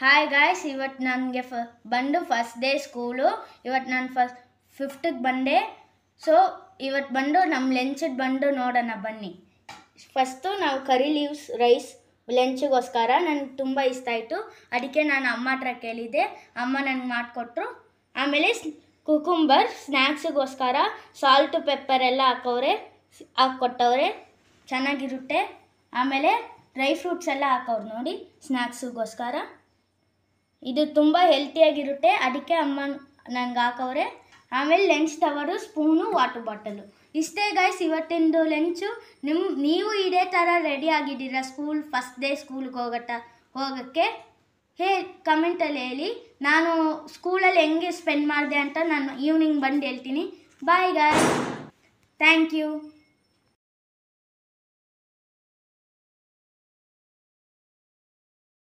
Hi guys, ಇವತ್ತು ನನಗೆ ಬಂದು ಫಸ್ಟ್ ಡೇ ಸ್ಕೂಲು. ಇವತ್ತು ನಾನು ಫಿಫ್ತ್ಗೆ ಬಂದೆ. ಸೊ ಇವತ್ತು ಬಂದು ನಮ್ಮ ಲಂಚ್ ಬಂದು ನೋಡೋಣ ಬನ್ನಿ. ಫಸ್ಟು ನಾವು ಕರಿ ಲೀವ್ಸ್ ರೈಸ್ ಲಂಚ್ಗೋಸ್ಕರ ನನಗೆ ತುಂಬ ಇಷ್ಟ ಆಯಿತು. ಅದಕ್ಕೆ ನಾನು ಅಮ್ಮ ಹತ್ರ ಕೇಳಿದ್ದೆ, ಅಮ್ಮ ನನಗೆ ಮಾಡಿಕೊಟ್ರು. ಆಮೇಲೆ ಕುಕುಂಬರ್ ಸ್ನ್ಯಾಕ್ಸಿಗೋಸ್ಕರ ಸಾಲ್ಟು ಪೆಪ್ಪರ್ ಎಲ್ಲ ಹಾಕ್ಕೊಟ್ಟವ್ರೆ, ಚೆನ್ನಾಗಿರುತ್ತೆ. ಆಮೇಲೆ ಡ್ರೈ ಫ್ರೂಟ್ಸ್ ಎಲ್ಲ ಹಾಕವ್ರು ನೋಡಿ ಸ್ನ್ಯಾಕ್ಸಿಗೋಸ್ಕರ. ಇದು ತುಂಬ ಹೆಲ್ತಿಯಾಗಿರುತ್ತೆ, ಅದಕ್ಕೆ ಅಮ್ಮ ನನಗೆ ಹಾಕವ್ರೆ. ಆಮೇಲೆ ಲಂಚ್ ತವರು ಸ್ಪೂನು ವಾಟರ್ ಬಾಟಲು. ಇಷ್ಟೇ ಗೈಸ್ ಇವತ್ತಿಂದು ಲಂಚು. ನೀವು ಇದೇ ಥರ ರೆಡಿ ಆಗಿದ್ದೀರಾ ಫಸ್ಟ್ ಡೇ ಸ್ಕೂಲ್ಗೆ ಹೋಗೋಕ್ಕೆ? ಕಮೆಂಟಲ್ಲಿ ಹೇಳಿ. ನಾನು ಸ್ಕೂಲಲ್ಲಿ ಹೆಂಗೆ ಸ್ಪೆಂಡ್ ಮಾಡಿದೆ ಅಂತ ನಾನು ಈವ್ನಿಂಗ್ ಬಂದು ಹೇಳ್ತೀನಿ. Bye guys, thank you.